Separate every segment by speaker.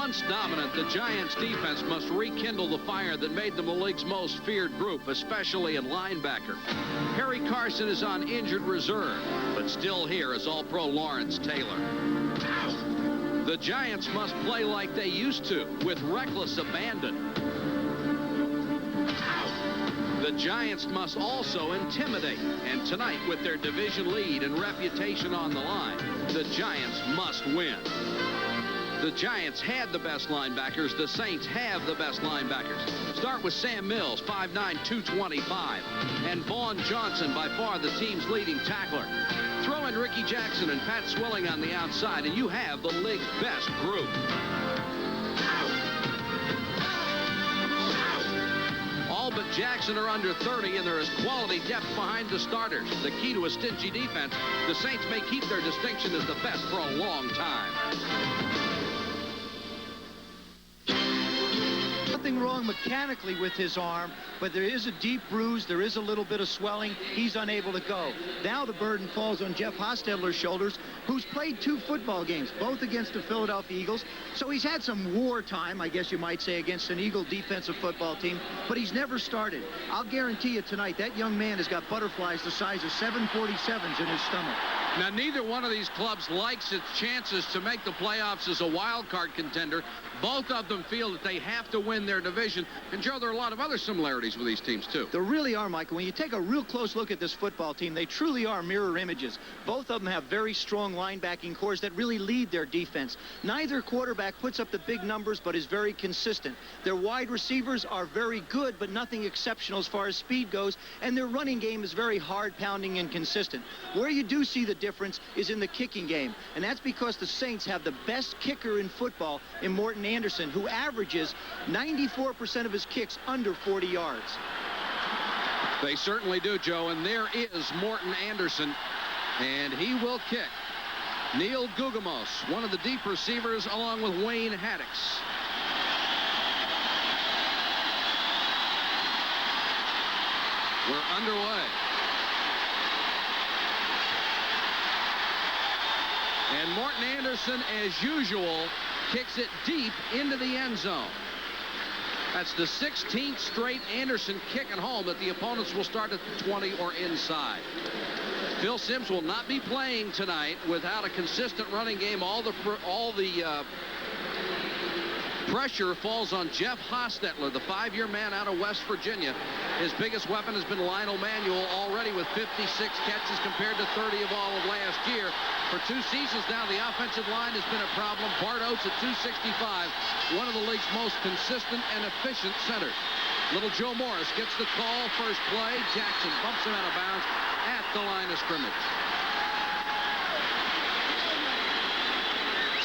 Speaker 1: Once dominant, the Giants defense must rekindle the fire that made them the league's most feared group, especially in linebacker. Harry Carson is on injured reserve, but still here is All-Pro Lawrence Taylor. The Giants must play like they used to, with reckless abandon. The Giants must also intimidate, and tonight, with their division lead and reputation on the line, the Giants must win. The Giants had the best linebackers. The Saints have the best linebackers. Start with Sam Mills, 5'9", 225, and Vaughn Johnson, by far the team's leading tackler. Throw in Ricky Jackson and Pat Swilling on the outside, and you have the league's best group. All but Jackson are under 30, and there is quality depth behind the starters. The key to a stingy defense, the Saints may keep their distinction as the best for a long time.
Speaker 2: Nothing wrong mechanically with his arm, but there is a deep bruise. There is a little bit of swelling. He's unable to go. Now the burden falls on Jeff Hostetler's shoulders, who's played 2 football games, both against the Philadelphia Eagles. So he's had some war time, I guess you might say, against an Eagle defensive football team, but he's never started. I'll guarantee you tonight that young man has got butterflies the size of 747s in his stomach.
Speaker 1: Now, neither one of these clubs likes its chances to make the playoffs as a wild card contender. Both of them feel that they have to win their division. And, Joe, there are a lot of other similarities with these teams, too.
Speaker 2: There really are, Michael. When you take a real close look at this football team, they truly are mirror images. Both of them have very strong linebacking cores that really lead their defense. Neither quarterback puts up the big numbers, but is very consistent. Their wide receivers are very good, but nothing exceptional as far as speed goes. And their running game is very hard-pounding and consistent. Where you do see the difference is in the kicking game. And that's because the Saints have the best kicker in football in Morton Anderson, who averages 94% of his kicks under 40 yards.
Speaker 1: They certainly do, Joe, and there is Morton Anderson, and he will kick. Neil Gugamos, one of the deep receivers, along with Wayne Haddix. We're underway. And Morton Anderson, as usual, kicks it deep into the end zone. That's the 16th straight Anderson kick at home that the opponents will start at the 20 or inside. Phil Simms will not be playing tonight without a consistent running game. All the pressure falls on Jeff Hostetler, the 5-year man out of West Virginia. His biggest weapon has been Lionel Manuel, already with 56 catches compared to 30 of all of last year. For 2 seasons now, the offensive line has been a problem. Bart Oates at 265, one of the league's most consistent and efficient centers. Little Joe Morris gets the call, first play. Jackson bumps him out of bounds at the line of scrimmage.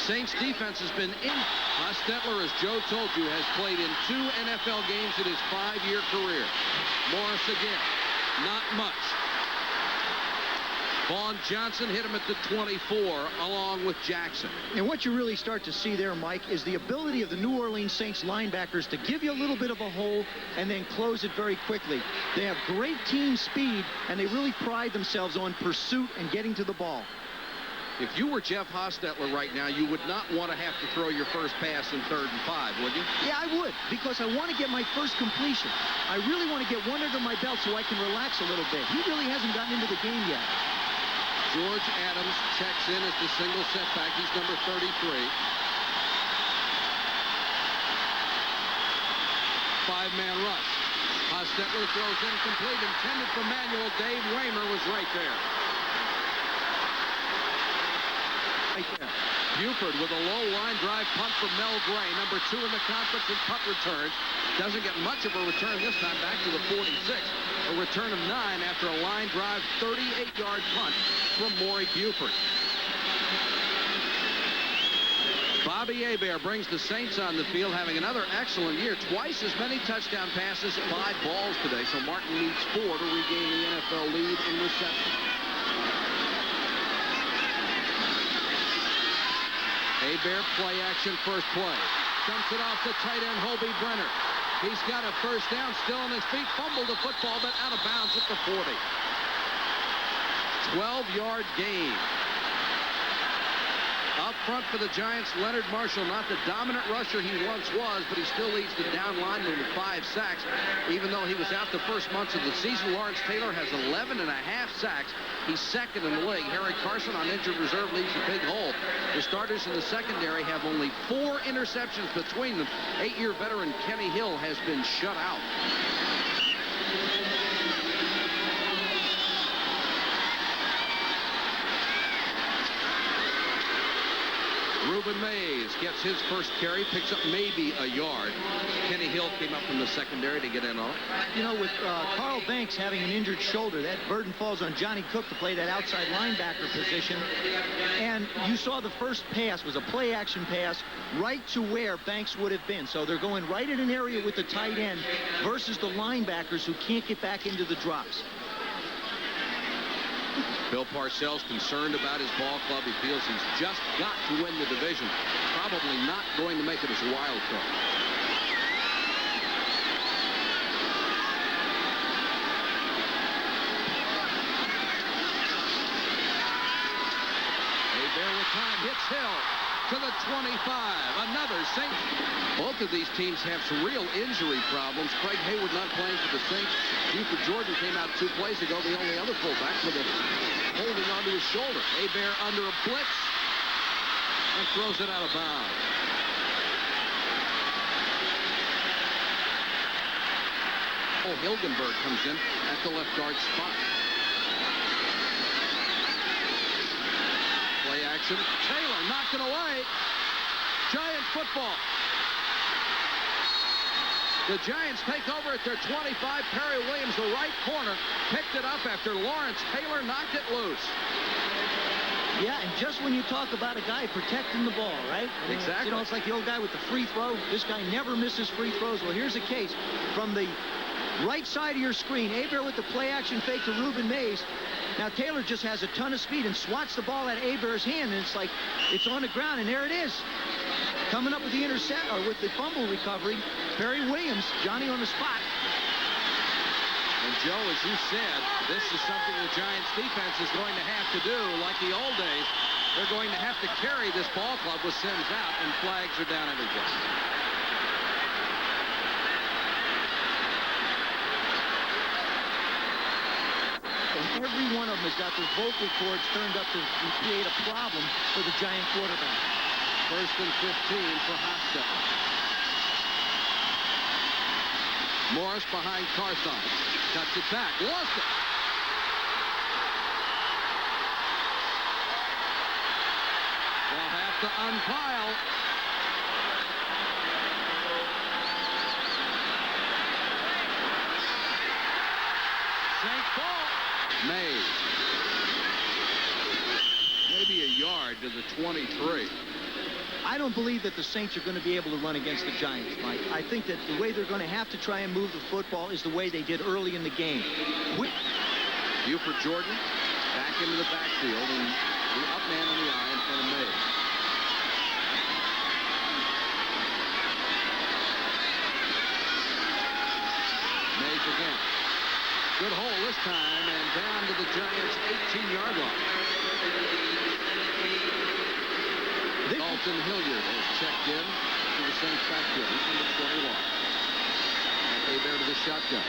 Speaker 1: Saints defense has been in. Hostetler, as Joe told you, has played in 2 NFL games in his 5-year career. Morris again, not much. Vaughn Johnson hit him at the 24, along with Jackson.
Speaker 2: And what you really start to see there, Mike, is the ability of the New Orleans Saints linebackers to give you a little bit of a hole and then close it very quickly. They have great team speed, and they really pride themselves on pursuit and getting to the ball.
Speaker 1: If you were Jeff Hostetler right now, you would not want to have to throw your first pass in 3rd and 5, would you?
Speaker 2: Yeah, I would, because I want to get my first completion. I really want to get one under my belt so I can relax a little bit. He really hasn't gotten into the game yet.
Speaker 1: George Adams checks in as the single setback. He's number 33. 5-man rush. Hostetler throws incomplete, intended for Manuel. Dave Raymer was right there. Buford with a low line drive punt from Mel Gray, number 2 in the conference in punt returns. Doesn't get much of a return this time, back to the 46. A return of 9 after a line drive 38-yard punt from Maury Buford. Bobby Hebert brings the Saints on the field, having another excellent year. Twice as many touchdown passes, 5 balls today. So Martin needs 4 to regain the NFL lead in reception. Hebert play action, first play. Dumps it off to tight end Hobie Brenner. He's got a first down, still on his feet. Fumbled the football, but out of bounds at the 40. 12-yard gain. Up front for the Giants. Leonard Marshall, not the dominant rusher he once was, but he still leads the down lineman with 5 sacks. Even though he was out the first months of the season, Lawrence Taylor has 11.5 sacks. He's second in the league. Harry Carson on injured reserve leaves a big hole. The starters in the secondary have only 4 interceptions between them. 8-year veteran Kenny Hill has been shut out. Ruben Mays gets his first carry, picks up maybe a yard. Kenny Hill came up from the secondary to get in on it.
Speaker 2: You know, with Carl Banks having an injured shoulder, that burden falls on Johnny Cook to play that outside linebacker position. And you saw the first pass was a play-action pass right to where Banks would have been. So they're going right in an area with the tight end versus the linebackers who can't get back into the drops.
Speaker 1: Bill Parcells concerned about his ball club. He feels he's just got to win the division. Probably not going to make it as a wild card. Hebert with time hits Hill to the 25. Another Saints. Both of these teams have some real injury problems. Craig Hayward not playing for the Saints. Buford Jordan came out 2 plays ago, the only other fullback with a holding onto his shoulder. Hebert under a blitz and throws it out of bounds. Oh, Hilgenberg comes in at the left guard spot. Play action. Taylor knocking away. Giant football. The Giants take over at their 25. Perry Williams, the right corner, picked it up after Lawrence Taylor knocked it loose.
Speaker 2: Yeah, and just when you talk about a guy protecting the ball, right?
Speaker 1: Exactly.
Speaker 2: You know, it's like the old guy with the free throw. This guy never misses free throws. Well, here's a case. From the right side of your screen, Hebert with the play-action fake to Ruben Mays. Now, Taylor just has a ton of speed and swats the ball at Hebert's hand, and it's like it's on the ground, and there it is. Coming up with the intercept, or with the fumble recovery, Perry Williams, Johnny on the spot.
Speaker 1: And Joe, as you said, this is something the Giants defense is going to have to do like the old days. They're going to have to carry this ball club with Sims out, and flags are down every place.
Speaker 2: And every one of them has got their vocal cords turned up to create a problem for the Giant quarterback.
Speaker 1: First and 15 for Hostetler. Morris behind Carson. Cuts it back. Lost it. They'll have to unpile. Saints ball. Mays. Maybe a yard to the 23.
Speaker 2: I don't believe that the Saints are going to be able to run against the Giants, Mike. I think that the way they're going to have to try and move the football is the way they did early in the game.
Speaker 1: Buford Jordan back into the backfield, and the up man on the eye in front of Mays. Mays again. Good hole this time, and down to the Giants' 18-yard line. Dalton Hilliard has checked in to the Saints backfield. He's number 21. And Hebert to the shotgun.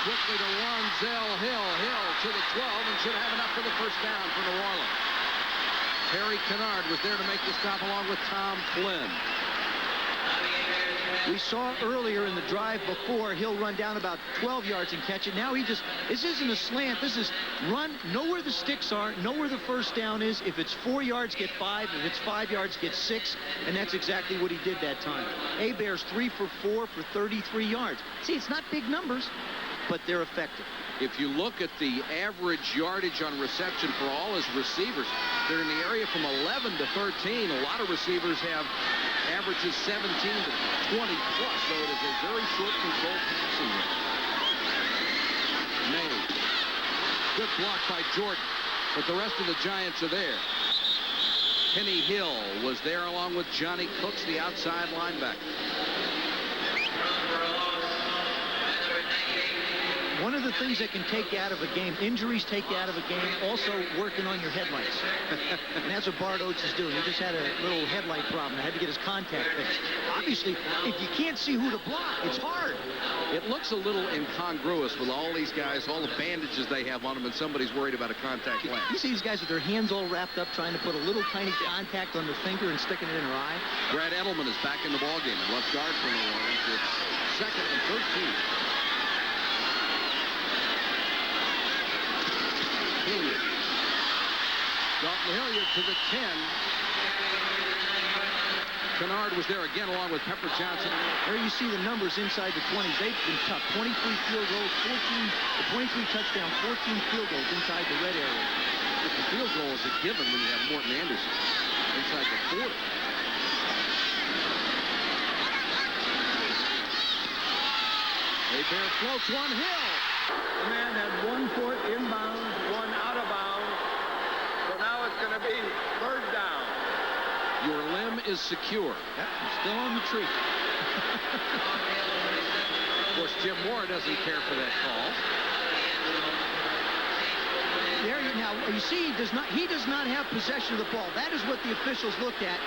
Speaker 1: Quickly to Ronzel Hill. Hill to the 12 and should have enough for the first down for New Orleans. Harry Kennard was there to make the stop along with Tom Flynn.
Speaker 2: We saw earlier in the drive before, he'll run down about 12 yards and catch it. Now this isn't a slant. This is run, know where the sticks are, know where the first down is. If it's 4 yards, get 5. If it's 5 yards, get 6. And that's exactly what he did that time. Hebert's 3 for 4 for 33 yards. See, it's not big numbers, but they're effective.
Speaker 1: If you look at the average yardage on reception for all his receivers, they're in the area from 11 to 13. A lot of receivers have averages 17 to 20 plus, so it is a very short controlled passing rate. Mays. Good block by Jordan, but the rest of the Giants are there. Kenny Hill was there along with Johnny Cooks, the outside linebacker.
Speaker 2: the things that can take you out of a game. Injuries take you out of a game. Also working on your headlights. And that's what Bart Oates is doing. He just had a little headlight problem. Had to get his contact fixed. Obviously, if you can't see who to block, it's hard.
Speaker 1: It looks a little incongruous with all these guys, all the bandages they have on them, and somebody's worried about a contact lens.
Speaker 2: You see these guys with their hands all wrapped up trying to put a little tiny contact on the finger and sticking it in their eye.
Speaker 1: Brad Edelman is back in the ballgame and left guard for New Orleans. It's 2nd and 13. Hilliard. Dalton Hilliard to the 10. Kennard was there again along with Pepper Johnson.
Speaker 2: There you see the numbers inside the 20s. They've been tough. 23 field goals, 23 touchdowns, 14 field goals inside the red area.
Speaker 1: But the field goal is a given when you have Morton Anderson inside the 40. Bear floats one. Hill.
Speaker 3: The man had 1 foot inbounds, 1 out of bounds. So now it's going to be 3rd down.
Speaker 1: Your limb is secure.
Speaker 2: Yep, still on the tree.
Speaker 1: Of course, Jim Moore doesn't care for that call.
Speaker 2: There you now you see he does not have possession of the ball. That is what the officials looked at.